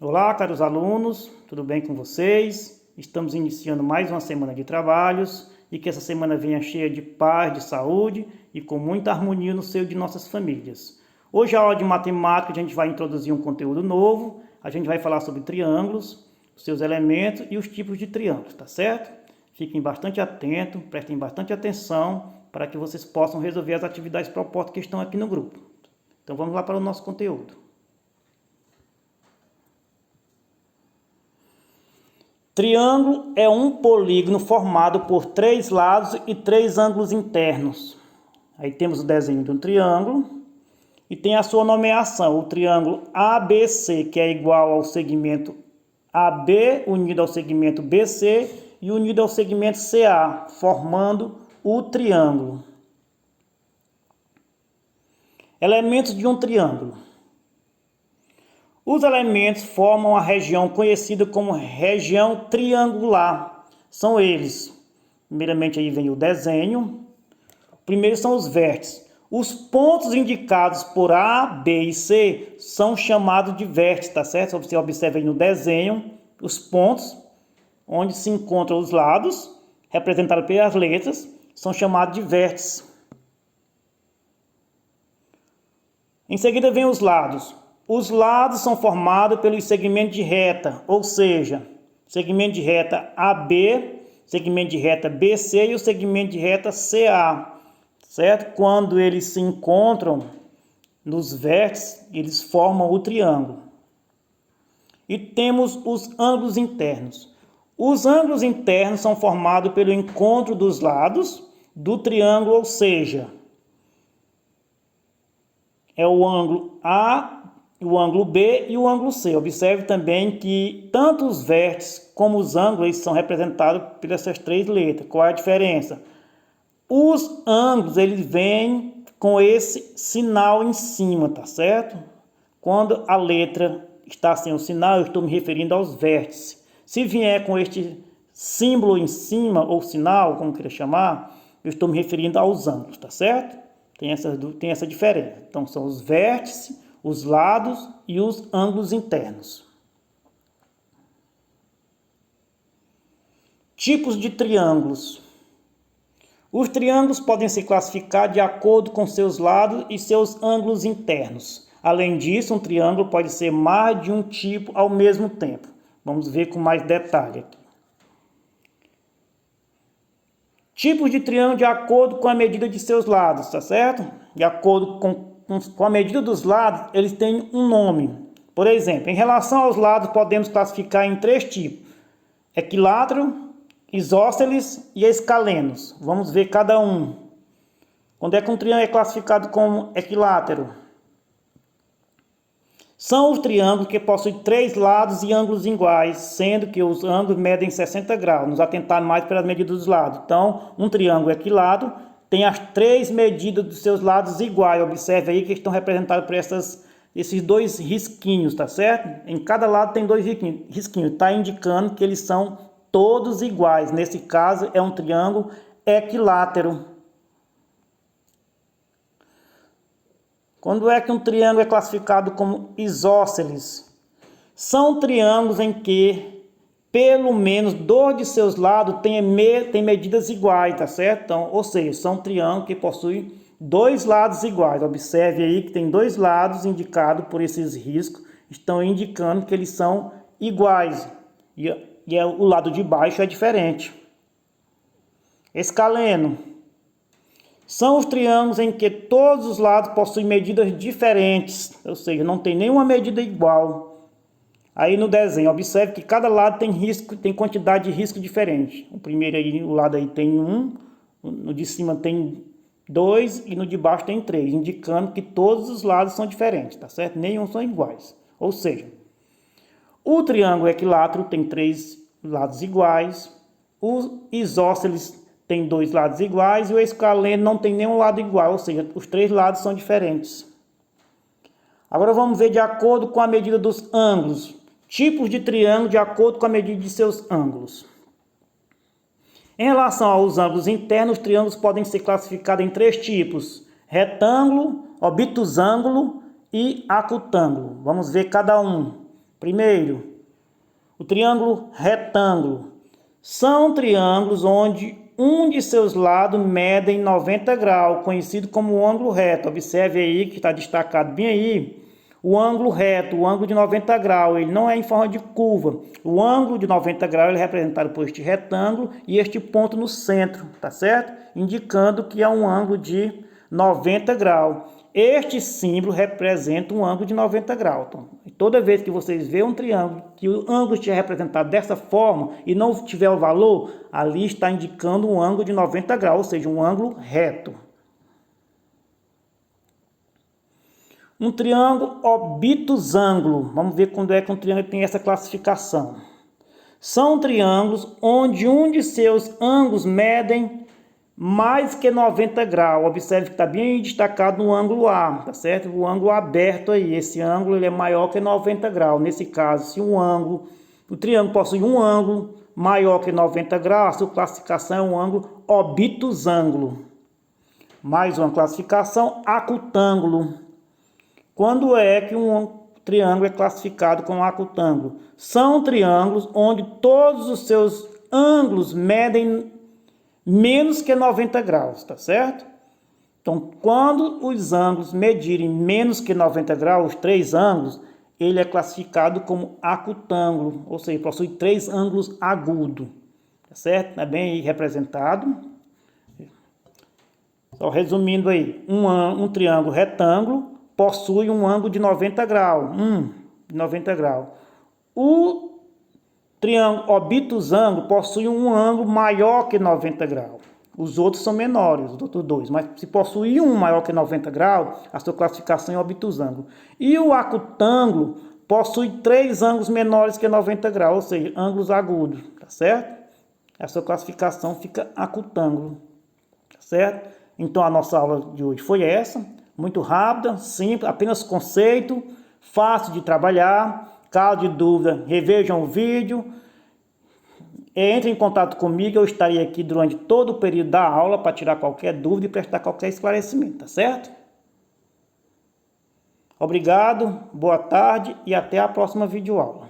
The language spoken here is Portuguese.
Olá, caros alunos, tudo bem com vocês? Estamos iniciando mais uma semana de trabalhos e que essa semana venha cheia de paz, de saúde e com muita harmonia no seio de nossas famílias. Hoje, a aula de matemática, a gente vai introduzir um conteúdo novo, a gente vai falar sobre triângulos, os seus elementos e os tipos de triângulos, tá certo? Fiquem bastante atentos, prestem bastante atenção para que vocês possam resolver as atividades propostas que estão aqui no grupo. Então vamos lá para o nosso conteúdo. Triângulo é um polígono formado por 3 lados e 3 ângulos internos. Aí temos o desenho de um triângulo e tem a sua nomeação, o triângulo ABC, que é igual ao segmento AB unido ao segmento BC e unido ao segmento CA, formando o triângulo. Elementos de um triângulo. Os elementos formam a região conhecida como região triangular. São eles. Primeiramente aí vem o desenho. Primeiro são os vértices. Os pontos indicados por A, B e C são chamados de vértices, tá certo? Você observa aí no desenho os pontos onde se encontram os lados, representados pelas letras, são chamados de vértices. Em seguida vem os lados. Os lados são formados pelos segmentos de reta, ou seja, segmento de reta AB, segmento de reta BC e o segmento de reta CA, certo? Quando eles se encontram nos vértices, eles formam o triângulo. E temos os ângulos internos. Os ângulos internos são formados pelo encontro dos lados do triângulo, ou seja, é o ângulo A, o ângulo B e o ângulo C. Observe também que tanto os vértices como os ângulos são representados pelas essas 3 letras. Qual é a diferença? Os ângulos, eles vêm com esse sinal em cima, tá certo? Quando a letra está sem o sinal, eu estou me referindo aos vértices. Se vier com este símbolo em cima, ou sinal, como queira chamar, eu estou me referindo aos ângulos, tá certo? Tem essa diferença. Então, são os vértices, os lados e os ângulos internos. Tipos de triângulos. Os triângulos podem se classificar de acordo com seus lados e seus ângulos internos. Além disso, um triângulo pode ser mais de um tipo ao mesmo tempo. Vamos ver com mais detalhe aqui. Tipos de triângulo de acordo com a medida de seus lados, tá certo? De acordo com a medida dos lados, eles têm um nome. Por exemplo, em relação aos lados, podemos classificar em 3 tipos: equilátero, isósceles e escalenos. Vamos ver cada um. Quando é que um triângulo é classificado como equilátero? São os triângulos que possuem 3 lados e ângulos iguais, sendo que os ângulos medem 60 graus. Nos atentar mais pelas medidas dos lados. Então, um triângulo equilátero tem as 3 medidas dos seus lados iguais. Observe aí que estão representados por esses 2 risquinhos, tá certo? Em cada lado tem 2 risquinhos. Está indicando que eles são todos iguais. Nesse caso, é um triângulo equilátero. Quando é que um triângulo é classificado como isósceles? São triângulos em que pelo menos 2 de seus lados têm medidas iguais, tá certo? Então, ou seja, são triângulos que possuem 2 lados iguais. Observe aí que tem 2 lados indicados por esses riscos, estão indicando que eles são iguais. E o lado de baixo é diferente. Escaleno. São os triângulos em que todos os lados possuem medidas diferentes, ou seja, não tem nenhuma medida igual. Aí no desenho, observe que cada lado tem quantidade de risco diferente. O primeiro aí, o lado aí tem 1, no de cima tem 2 e no de baixo tem 3, indicando que todos os lados são diferentes, tá certo? Nenhum são iguais. Ou seja, o triângulo equilátero tem 3 lados iguais, os isósceles tem 2 lados iguais e o escaleno não tem nenhum lado igual, ou seja, os 3 lados são diferentes. Agora vamos ver de acordo com a medida dos ângulos. Tipos de triângulo de acordo com a medida de seus ângulos. Em relação aos ângulos internos, os triângulos podem ser classificados em 3 tipos: retângulo, obtusângulo e acutângulo. Vamos ver cada um. Primeiro, o triângulo retângulo. São triângulos onde um de seus lados medem 90 graus, conhecido como ângulo reto. Observe aí que está destacado bem aí. O ângulo reto, o ângulo de 90 graus, ele não é em forma de curva. O ângulo de 90 graus ele é representado por este retângulo e este ponto no centro, tá certo? Indicando que é um ângulo de 90 graus. Este símbolo representa um ângulo de 90 graus. Então, toda vez que vocês verem um triângulo que o ângulo estiver representado dessa forma e não tiver o valor, ali está indicando um ângulo de 90 graus, ou seja, um ângulo reto. Um triângulo obtusângulo. Vamos ver quando é que um triângulo tem essa classificação. São triângulos onde um de seus ângulos medem mais que 90 graus. Observe que está bem destacado no ângulo A, tá certo? O ângulo aberto aí, esse ângulo ele é maior que 90 graus. Nesse caso, se o triângulo possui um ângulo maior que 90 graus, a sua classificação é um ângulo obtusângulo. Mais uma classificação, acutângulo. Quando é que um triângulo é classificado como acutângulo? São triângulos onde todos os seus ângulos medem menos que 90 graus, tá certo? Então, quando os ângulos medirem menos que 90 graus, os três ângulos, ele é classificado como acutângulo, ou seja, possui três ângulos agudos, tá certo? É bem aí representado. Só resumindo aí, um triângulo retângulo possui um ângulo de 90 graus, 90 graus. O triângulo obtusângulo possui um ângulo maior que 90 graus. Os outros são menores, os outros dois. Mas se possuir um maior que 90 graus, a sua classificação é obtusângulo. E o acutângulo possui três ângulos menores que 90 graus, ou seja, ângulos agudos, tá certo? A sua classificação fica acutângulo, tá certo? Então a nossa aula de hoje foi essa. Muito rápida, simples, apenas conceito, fácil de trabalhar. Caso de dúvida, revejam o vídeo. Entre em contato comigo, eu estarei aqui durante todo o período da aula para tirar qualquer dúvida e prestar qualquer esclarecimento, tá certo? Obrigado, boa tarde e até a próxima videoaula.